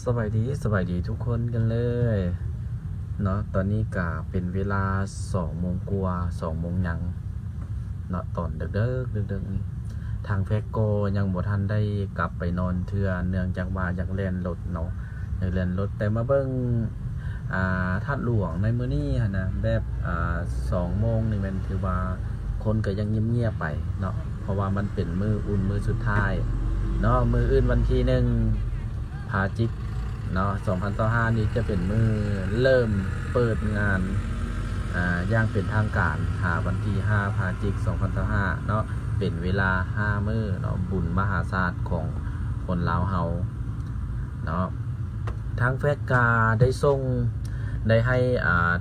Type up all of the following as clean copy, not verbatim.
สบายดีทุกคนกันเลยเนาะตอนนี้ก็เป็นเวลา2 โมงกว่า2 โมงยังเนาะตอนดึกนี่ทางแฟกโกยังบ่ทันได้กลับไปนอนเทื่อเนื่องจากว่าอยากเล่นรถเนาะอยากเล่นรถแต่มาเบิ่งทัดหลวงในมื้อนี้หั่นนะแบบ2 โมงนี่แม่นถือว่าคนก็ยังเงียบๆไปเนาะเพราะว่ามันเป็นมื้ออุ่นมื้อสุดท้ายเนาะมื้ออื่นวันที่1พาจิกเนาะ2025นี้จะเป็นมื้อเริ่มเปิดงานอย่างเป็นทางการวันที่5พาจิก2025เนาะเป็นเวลา5มื้อเนาะบุญมหาศาลของคนลาวเฮาเนาะทางแฟกกาได้ส่งได้ให้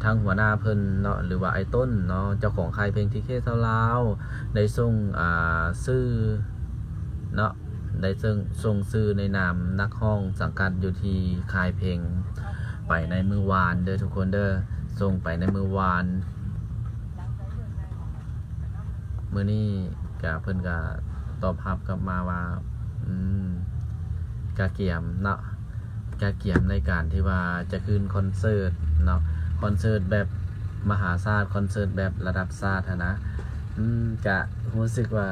ทางหัวหน้าเพิ่นเนาะหรือว่าไอ้ต้นเนาะเจ้าของค่ายเพลงทีเคลาวได้ส่งซื้อเนาะได้ส่งซื้อในนามนักห้องสังกัดอยู่ที่ค่ายเพลงไปในมือวานเด้อทุกคนเด้อส่งไปในมือวานมื้อนี้ก็เพิ่นก็ตอบรับกลับมาว่ากะเกี่ยมเนาะกะเกี่ยมในการที่ว่าจะคืนคอนเสิร์ตเนาะคอนเสิร์ตแบบมหาศาลคอนเสิร์ตแบบระดับชาตินะกะรู้สึกว่า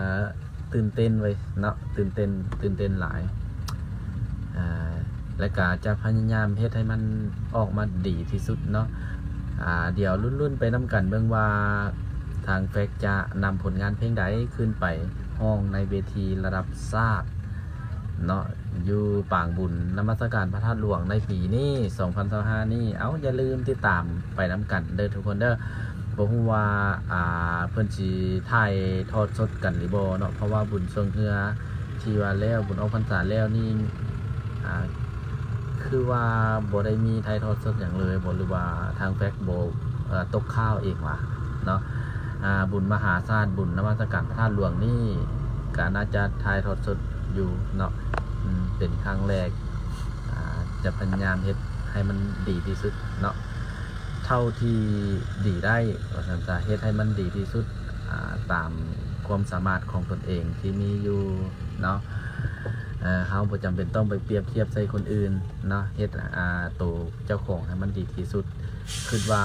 ตื่นเต้นไว้เนาะตื่นเต้นหลายและก็จะพยายามเฮ็ดให้มันออกมาดีที่สุดเนาะเดี๋ยวรุ่นไปนํกันเบิ่งว่าทางแฟกจะนำผลงานเพลงใดขึ้นไปห้องในเวทีระดับชาติเนาะอยู่ปางบุญนมัสการพระธาตุหลวงในปีนี้2025นี้อย่าลืมติดตามไปนํกันเด้อทุกคนเด้อบ่ฮู้ว่าเพิ่นสิถ่ายทอดสดกันหรือบ่เนาะเพราะว่าบุญทรงเฮือที่ว่าแล้วบุญออกพรรษาแล้วนี่คือว่าบ่ได้มีถ่ายทอดสดหยังเลยบ่หรือว่าทางแฟกบ่ตกข้าวเองว่ะเนาะบุญมหาศาลบุญนมัสการพระธาตุหลวงนี่ก็น่าจะถ่ายทอดสดอยู่เนาะเป็นครั้งแรกจะพยายามเฮ็ดให้มันดีที่สุดเนาะเท่าที่ดีได้ก็จะเฮ็ดให้มันดีที่สุดตามความสามารถของตนเองที่มีอยู่เนาะเฮาบ่จำเป็นต้องไปเปรียบเทียบใส่คนอื่นเนาะเฮ็ดตัวเจ้าของให้มันดีที่สุดคิดว่า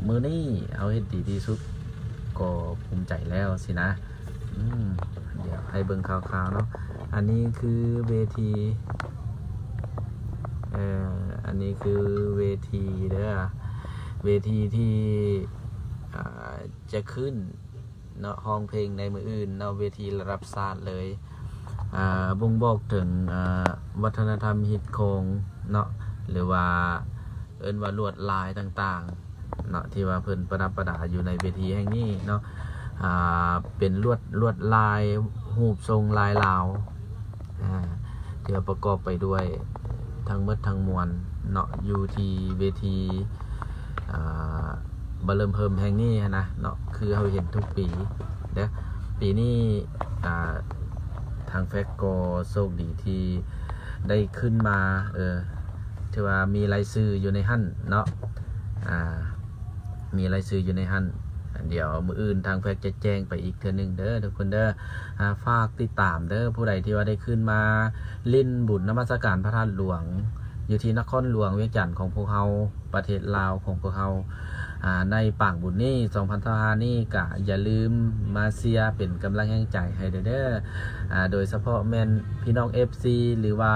มื้อนี้เฮาเฮ็ดดีที่สุดก็ภูมิใจแล้วสินะเดี๋ยวให้เบิ่งคร่าวๆเนาะอันนี้คือเวทีอันนี้คือเวทีเด้อเวทีที่จะขึ้นเนาะห้องเพลงในมืออื่นเนาะเวทีระดับชาติเลยบ่งบอกถึงวัฒนธรรมฮิตของเนาะหรือว่าเอิ้นว่าลวดลายต่างๆเนาะที่ว่าเพิ่นประดับประดาอยู่ในเวทีแห่งนี้เนาะเป็นลวดลายรูปทรงลายลาวที่ประกอบไปด้วยทั้งหมดทั้งมวลเนาะอยู่ที่เวทีบ่เริ่มเพิ่มแห่งนี้นะเนาะคือเราเห็นทุกปีเด้อปีนี้ทางแฟกก็โชคดีที่ได้ขึ้นมาถือว่ามีรายชื่ออยู่ในหั่นเนาะมีรายชื่ออยู่ในหั่นเดี๋ยวมื้ออื่นทางแฟกจะแจ้งไปอีกเทื่อนึงเด้อทุกคนเด้อฝากติดตามเด้อผู้ใดที่ว่าได้ขึ้นมาลิ้นบุญนมัสการพระธาตุหลวงอยู่ที่นครหลวงเวียงจันทน์ของพวกเราประเทศลาวของพวกเราในปางบุญนี้2025นี้ก็อย่าลืมมาเชียร์เป็นกำลังแห่งใจให้เด้อโดยเฉพาะแม่นพี่น้อง FC หรือว่า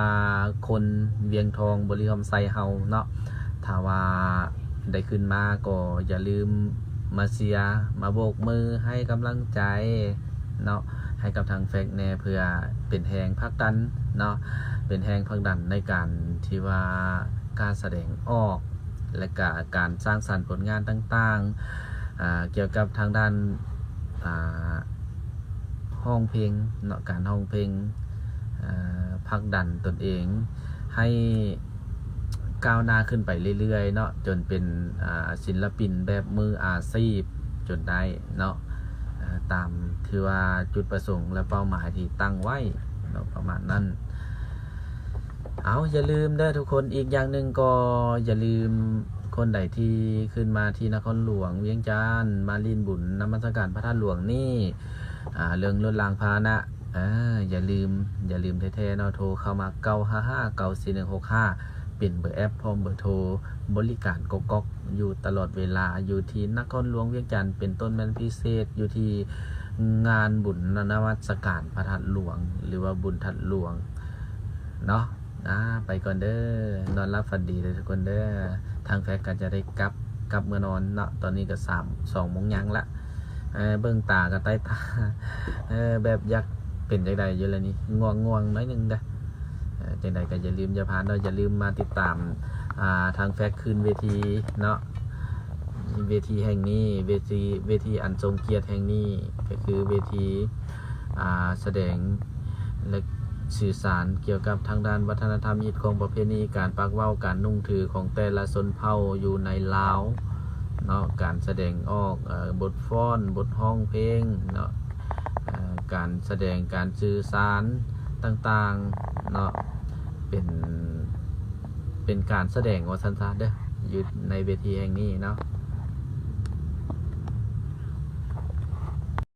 คนเวียงทองบริคำไซเฮาเนาะถ้าว่าได้ขึ้นมาก็อย่าลืมมาเชียร์มาโบกมือให้กำลังใจเนาะให้กับทางแฟกแน่เพื่อเป็นแรงผลักดันเนาะเป็นแรงผลักดันในการที่ว่าการแสดงออกและการสร้างสรรค์ผลงานต่างๆเกี่ยวกับทางด้านห้องเพลงเนาะการห้องเพลงผลักดันตนเองให้ก้าวหน้าขึ้นไปเรื่อยๆเนาะจนเป็นศิลปินแบบมืออาชีพจนได้เนาะตามที่ว่าจุดประสงค์และเป้าหมายที่ตั้งไว้เนาะประมาณนั้นอย่าลืมเด้อทุกคนอีกอย่างหนึ่งก็อย่าลืมคนใดที่ขึ้นมาที่นครหลวงเวียงจันทน์มาลินบุญนมัสการพระธาตุหลวงนี่เรื่องรถรางพาหนะอย่าลืมแท้ๆเนาะโทรเข้ามา955 94165 เป็นเบอร์แอปพร้อมเบอร์โทรบริการก๊อกๆอยู่ตลอดเวลาอยู่ที่นครหลวงเวียงจันทน์เป็นต้นแม่นพิเศษอยู่ที่งานบุญนมัสการพระธาตุหลวงหรือว่าบุญธาตุหลวงเนาะไปก่อนเด้อนอนรับฝันดีเลยทุกคนเด้อทางแฟกก็จะได้กลับเมื่อนอนเนาะตอนนี้ก็2 โมงยังละเบิ่งตากับใต้ตาแบบอยากเป็นจังใดอยู่แล้วนี่ง่วงน้อยนึงเด้อจังใดก็อย่าลืมอย่าพลาดเนาะอย่าลืมมาติดตามทางแฟกคืนเวทีเนาะเวทีแห่งนี้เวทีอันทรงเกียรติแห่งนี้ก็คือเวทีแสดงและสื่อสารเกี่ยวกับทางด้านวัฒนธรรมยีดของประเพณีการปักเว้าการนุ่งถือของแต่ละชนเผ่าอยู่ในลาวเนาะการแสดงออกบทฟ้อนบทฮ้องเพลงเนาะการแสดงการสื่อสารต่างๆเนาะเป็นการแสดงว่าซั่นๆเด้ออยู่ในเวทีแห่งนี้เนาะ